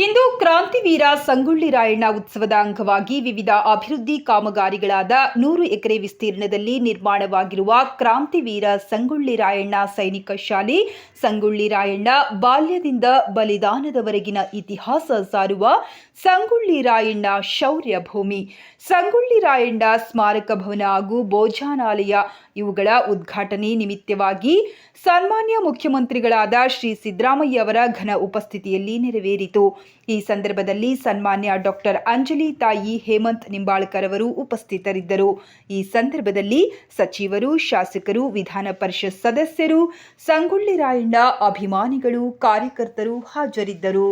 ಇಂದು ಕ್ರಾಂತಿವೀರ ಸಂಗೊಳ್ಳಿ ರಾಯಣ್ಣ ಉತ್ಸವದ ಅಂಗವಾಗಿ ವಿವಿಧ ಅಭಿವೃದ್ಧಿ ಕಾಮಗಾರಿಗಳಾದ 100 ಎಕರೆ ವಿಸ್ತೀರ್ಣದಲ್ಲಿ ನಿರ್ಮಾಣವಾಗಿರುವ ಕ್ರಾಂತಿವೀರ ಸಂಗೊಳ್ಳಿ ರಾಯಣ್ಣ ಸೈನಿಕ ಶಾಲೆ, ಸಂಗೊಳ್ಳಿ ರಾಯಣ್ಣ ಬಾಲ್ಯದಿಂದ ಬಲಿದಾನದವರೆಗಿನ ಇತಿಹಾಸ ಸಾರುವ ಸಂಗೊಳ್ಳಿ ರಾಯಣ್ಣ ಶೌರ್ಯ ಭೂಮಿ, ಸಂಗೊಳ್ಳಿ ರಾಯಣ್ಣ ಸ್ಮಾರಕ ಭವನ ಹಾಗೂ ಭೋಜನಾಲಯ ಇವುಗಳ ಉದ್ಘಾಟನೆ ನಿಮಿತ್ತವಾಗಿ ಸನ್ಮಾನ್ಯ ಮುಖ್ಯಮಂತ್ರಿಗಳಾದ ಶ್ರೀ ಸಿದ್ದರಾಮಯ್ಯ ಅವರ ಘನ ಉಪಸ್ಥಿತಿಯಲ್ಲಿ ನೆರವೇರಿತು. ಈ ಸಂದರ್ಭದಲ್ಲಿ ಸನ್ಮಾನ್ಯ ಡಾಕ್ಟರ್ ಅಂಜಲಿ ತಾಯಿ ಹೇಮಂತ್ ನಿಂಬಾಳ್ಕರ್ ಅವರು ಉಪಸ್ಥಿತರಿದ್ದರು. ಈ ಸಂದರ್ಭದಲ್ಲಿ ಸಚಿವರು, ಶಾಸಕರು, ವಿಧಾನ ಪರಿಷತ್ ಸದಸ್ಯರು, ಸಂಗೊಳ್ಳಿ ರಾಯಣ್ಣ ಅಭಿಮಾನಿಗಳು, ಕಾರ್ಯಕರ್ತರು ಹಾಜರಿದ್ದರು.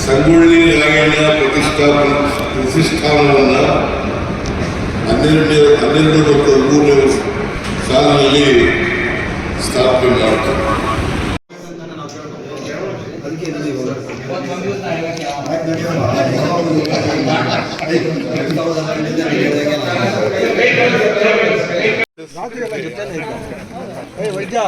ಸಂಗೊಳ್ಳಿ ರಾಯಣ್ಣ ಪ್ರತಿಷ್ಠಾನವನ್ನು 12 ಮತ್ತು 13ನೇ ಸಾಲಿನಲ್ಲಿ ಸ್ಥಾಪನೆ ಮಾಡ್ತಾರೆ. ವೈದ್ಯ